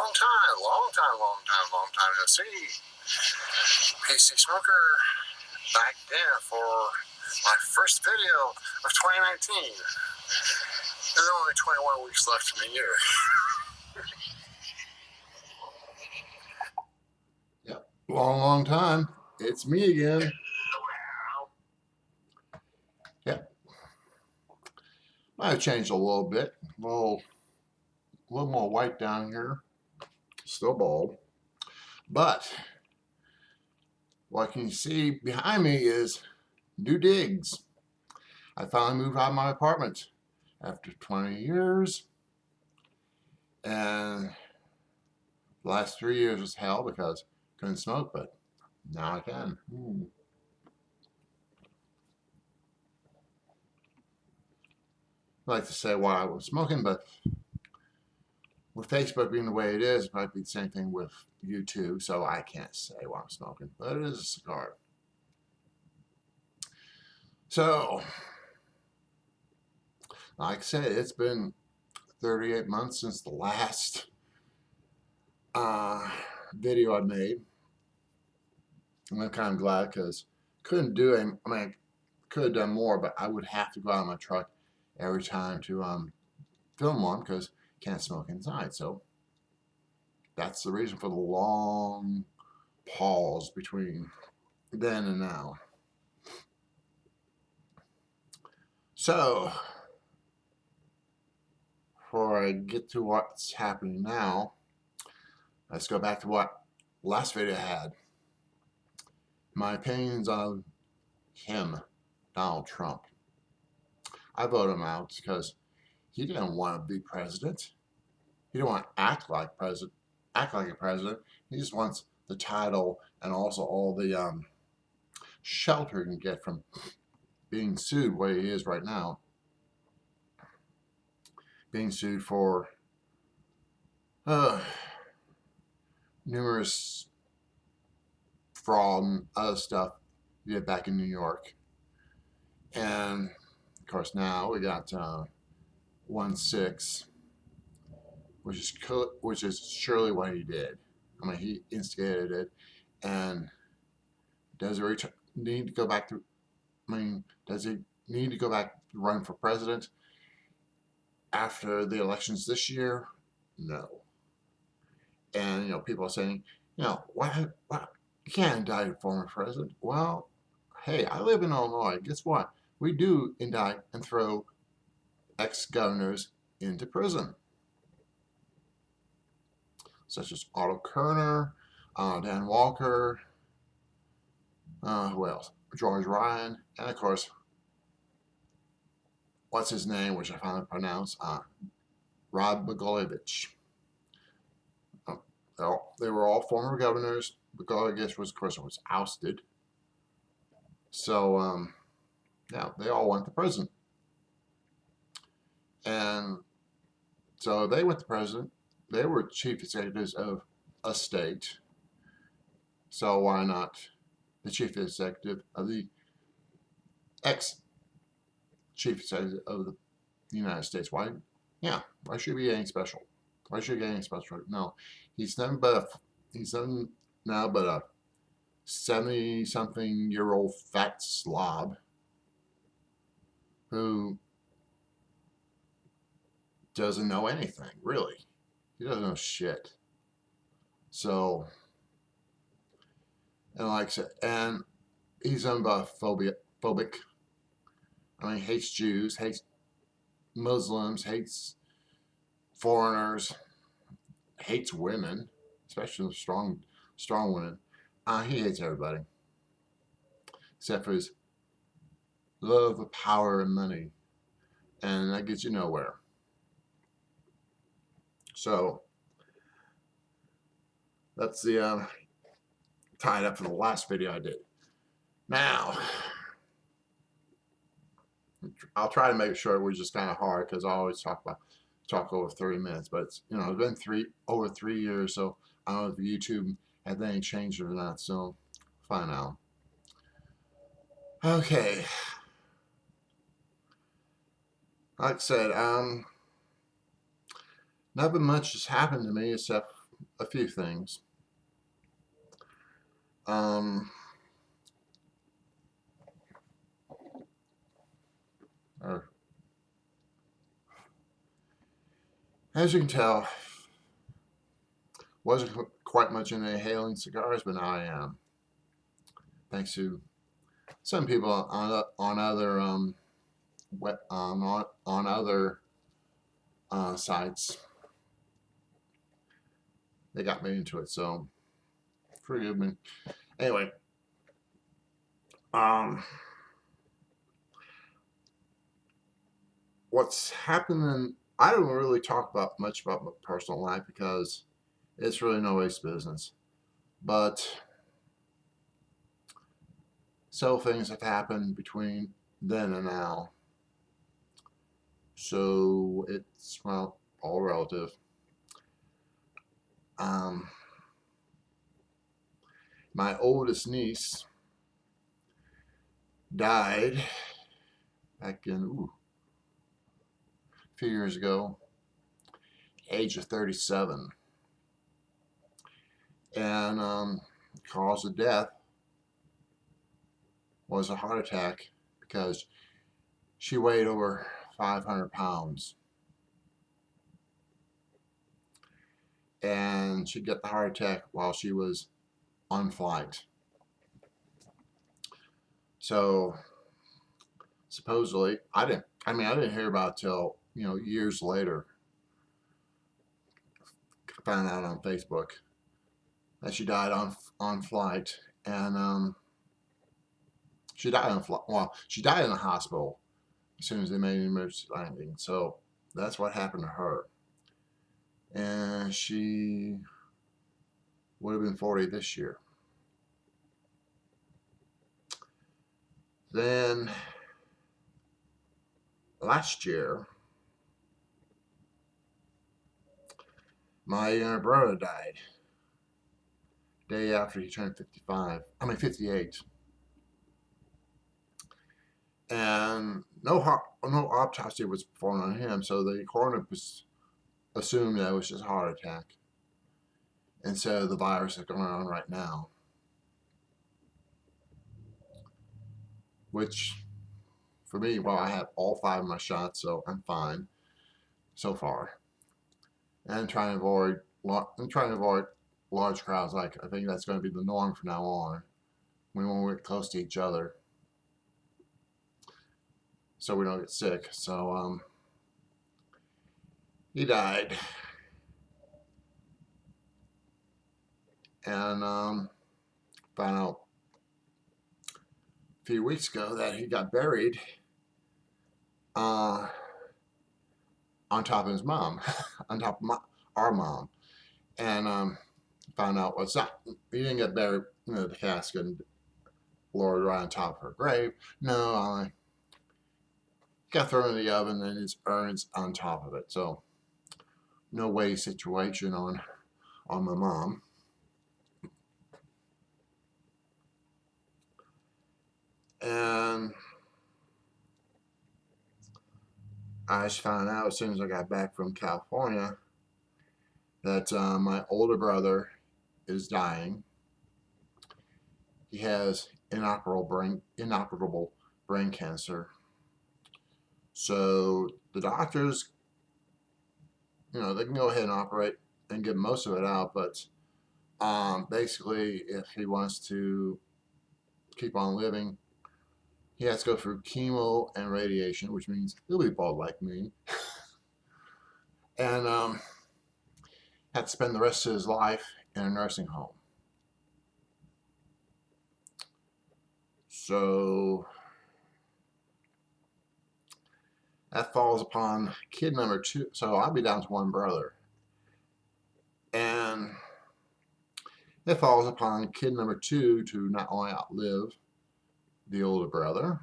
long time no see. PC Smoker back there for my first video of 2019. There's only 21 weeks left in the year. Yep, long time. It's me again. Yep. I've changed a little bit. A little more white down here. Still bald. But what you can see behind me is new digs. I finally moved out of my apartment after 20 years. And the last 3 years was hell because I couldn't smoke, but now I can. I like to say why I was smoking, but with Facebook being the way it is, it might be the same thing with YouTube, so I can't say why I'm smoking, but it is a cigar. So, like I said, it's been 38 months since the last video I made. I'm kind of glad because couldn't do it. I mean, could have done more, but I would have to go out of my truck every time to film one because can't smoke inside. So that's the reason for the long pause between then and now. So before I get to what's happening now, let's go back to what last video I had. My opinions on him, Donald Trump. I voted him out because he didn't want to be president. He didn't want to act like a president. He just wants the title and also all the shelter he can get from being sued where he is right now. Being sued for numerous fraud and other stuff he did back in New York. And of course now we got 1-6, which is surely what he did. I mean, he instigated it, and does he need to go back to? I mean, does he need to go back to run for president after the elections this year? No. And people are saying, what you can't indict a former president. Well, hey, I live in Illinois. Guess what? We do indict and throw ex-governors into prison, such as Otto Kerner, Dan Walker, who else? George Ryan, and of course, what's his name, which I finally pronounced, Rod Blagojevich. They were all former governors. Blagojevich was, of course, was ousted. So, yeah, they all went to prison. And so they went to prison. They were chief executives of a state. So why not the chief executive of the ex-chief executive of the United States? Why? Yeah, why should he be anything special? Why should he get anything special? No, he's nothing now but a 70-something-year-old fat slob who doesn't know anything, really. He doesn't know shit. So, and like I said, and he's homophobic. I mean, hates Jews, hates Muslims, hates foreigners, hates women, especially strong women. He hates everybody, except for his love of power and money, and that gets you nowhere. So that's the tied up for the last video I did. Now, I'll try to make it short, which is kind of hard because I always talk over 30 minutes. But it's, it's been over 3 years, so I don't know if YouTube has any change or not. So find out. Okay. Like I said, nothing much has happened to me except a few things. Um, or, as you can tell, wasn't quite much into inhaling cigars, but now I am, thanks to some people on other on other sites. They got me into it, so forgive me. Anyway, um, what's happening? I don't really talk about much about my personal life because it's really nobody's business. But several things have happened between then and now, so it's, well, all relative. Um, my oldest niece died back in a few years ago, age of 37, and cause of death was a heart attack because she weighed over 500 pounds, and she got the heart attack while she was on flight. So supposedly, I didn't hear about it till years later. Found out on Facebook that she died on flight, and she died on flight. Well, she died in the hospital as soon as they made an emergency landing. So that's what happened to her, and she would have been 40 this year. Then last year, my younger brother died day after he turned 55. I mean 58. And no autopsy was performed on him, so the coroner assumed that it was just a heart attack instead of the virus that's going on right now, which for me, well, I have all 5 of my shots, so I'm fine so far. And I'm trying to avoid large crowds. Like, I think that's going to be the norm from now on. We won't get close to each other, so we don't get sick. So he died, and found out a few weeks ago that he got buried uh, on top of his mom, on top of our mom, and found out what's up. He didn't get buried, the casket lowered right on top of her grave. No, got thrown in the oven and his urns on top of it. So no way situation on my mom. And I just found out as soon as I got back from California that my older brother is dying. He has inoperable brain cancer. So the doctors, they can go ahead and operate and get most of it out, but basically, if he wants to keep on living, he has to go through chemo and radiation, which means he'll be bald like me, and have to spend the rest of his life in a nursing home. So that falls upon kid number 2. So I'll be down to one brother. And it falls upon kid number 2 to not only outlive the older brother,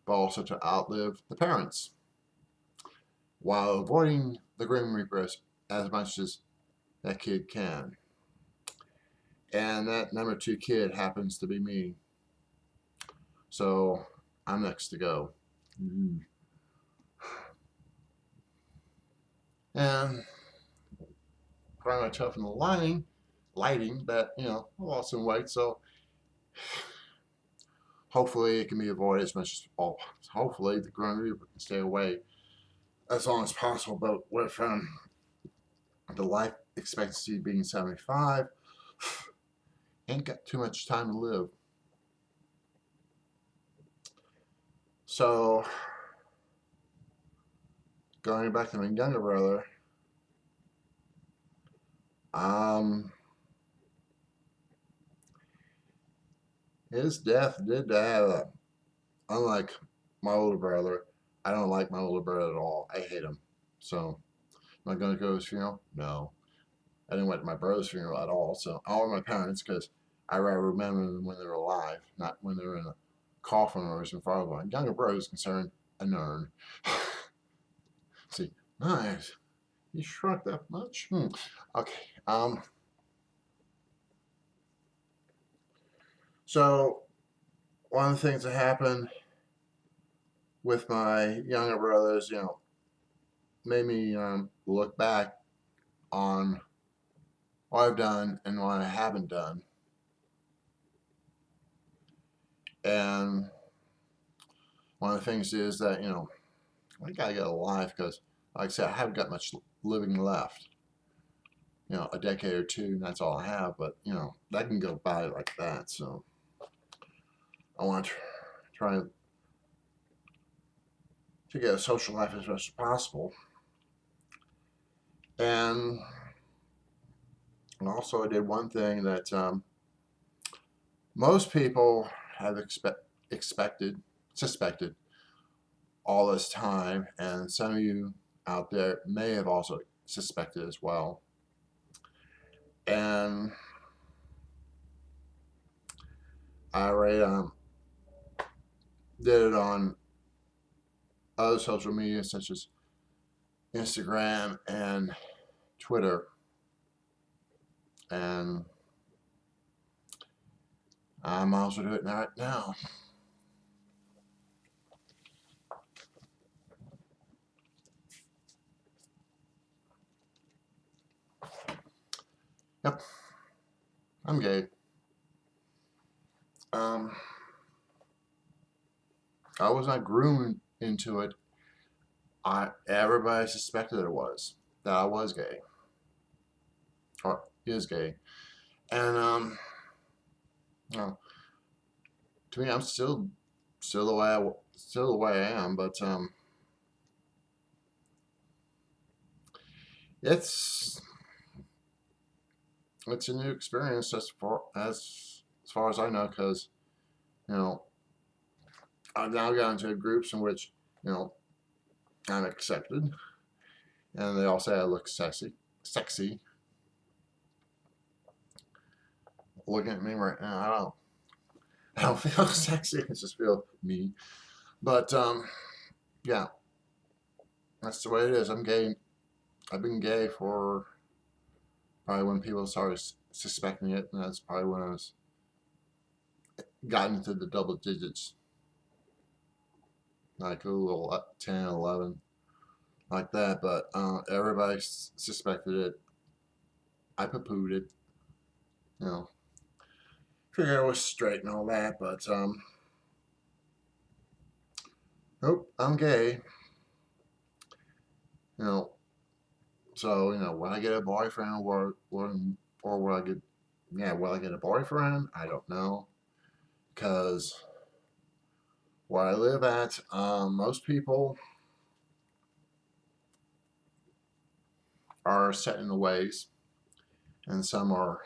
but also to outlive the parents while avoiding the Grim Reaper as much as that kid can. And that number 2 kid happens to be me. So I'm next to go. And crying myself in the lighting that, you know, I lost some weight. So hopefully it can be avoided as much as possible. Hopefully the Grim Reaper can stay away as long as possible. But with the life expectancy being 75, ain't got too much time to live. So going back to my younger brother, his death did have, unlike my older brother, I don't like my older brother at all. I hate him. So am I going to go to his funeral? No. I didn't went to my brother's funeral at all. So I want my parents because I rather remember them when they're alive, not when they're in a coffin or as far as my younger brother is concerned, an urn. See, nice. You shrunk that much? Okay. So one of the things that happened with my younger brothers, you know, made me look back on what I've done and what I haven't done. And one of the things is that, you know, I gotta get alive because, like I said, I haven't got much living left. You know, a decade or two, and that's all I have. But, you know, that can go by like that. So I want to try to get a social life as much as possible. And also, I did one thing that most people have suspected all this time, and some of you out there may have also suspected as well. And I already did it on other social media such as Instagram and Twitter, and I might as well do it right now. Yep, I'm gay. Um, I was not groomed into it. Everybody suspected that I was gay or is gay, and you know, to me, I'm still the way I am, but it's it's a new experience as far as I know, because you know I've now gotten into groups in which you know I'm accepted, and they all say I look sexy. Looking at me right now, I don't feel sexy. I just feel me. But yeah, that's the way it is. I'm gay. I've been gay for probably when people started suspecting it, and that's probably when I was gotten into the double digits, like a little 10, 11, like that. But everybody suspected it. I poo-pooed it, you know. Figured I was straight and all that, but nope, I'm gay, you know. So you know, when I get a boyfriend, or will I get, yeah, will I get a boyfriend? I don't know, because where I live at, most people are set in the ways, and some are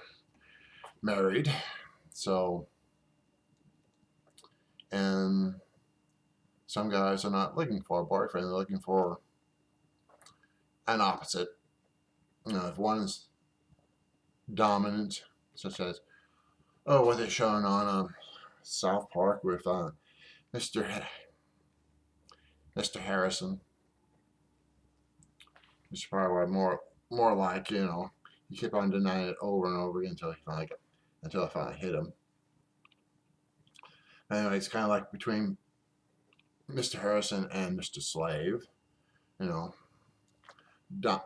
married. So, and some guys are not looking for a boyfriend; they're looking for an opposite. You know, if one's dominant, such as what they're showing on South Park with Mr. Mr. Harrison, which is probably more like, you know, you keep on denying it over and over again until I finally hit him. Anyway, it's kind of like between Mr. Harrison and Mr. Slave, you know. the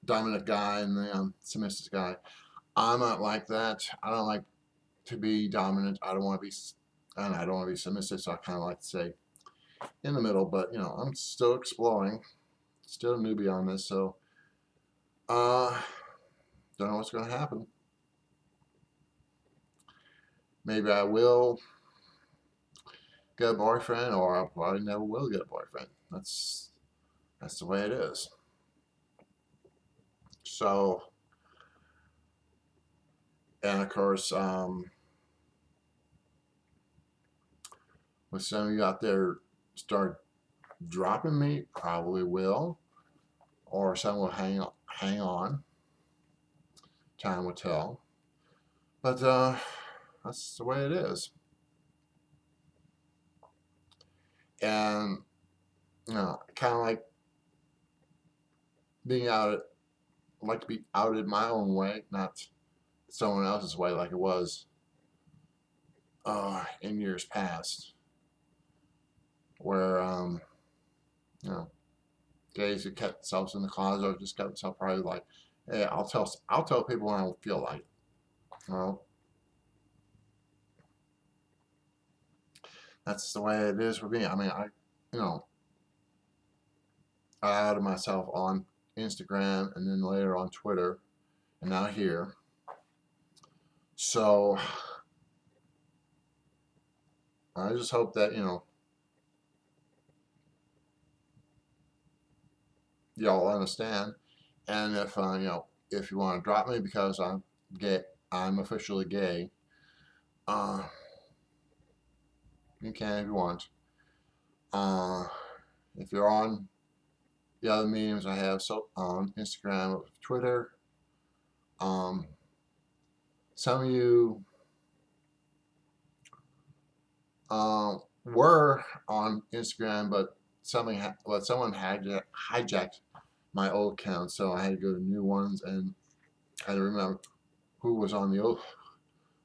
dominant guy and the submissive guy. I'm not like that. I don't like to be dominant. I don't want to be, and I don't want to be submissive. So I kind of like to say in the middle. But I'm still exploring, still a newbie on this. So uh, don't know what's going to happen. Maybe I will get a boyfriend, or I probably never will get a boyfriend. That's the way it is. So, and of course, with some of you out there start dropping me, probably will, or some will hang on. Time will tell. But that's the way it is. And kind of like being outed. I like to be outed my own way, not someone else's way, like it was in years past, where you know gays who kept themselves in the closet or just kept themselves probably like, hey, I'll tell people when I feel like it. Well, that's the way it is for me. I mean, you know I outed myself on Instagram and then later on Twitter and now here. So I just hope that y'all understand. And if you want to drop me because I'm gay, I'm officially gay. Uh, you can if you want. Uh, if you're on the other mediums I have, so on Instagram, Twitter, um, some of you were on Instagram, but someone hijacked my old account, so I had to go to new ones, and I had to remember who was on the old,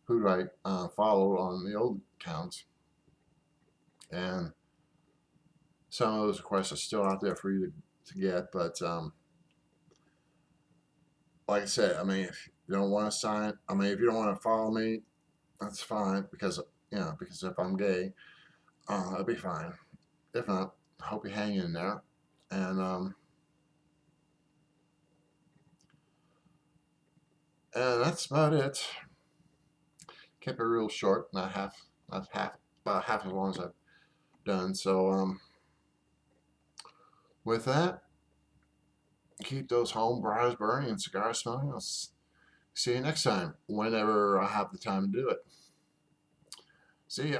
who do I follow on the old accounts, and some of those requests are still out there for you to get. But like I said, I mean, if you don't want to sign, I mean, if you don't want to follow me, that's fine because because if I'm gay, that'll be fine. If not, I hope you hang in there. And that's about it. Kept it real short, not half, about half as long as I've done. So with that, keep those home briars burning and cigars smoking. I'll see you next time, whenever I have the time to do it. See ya.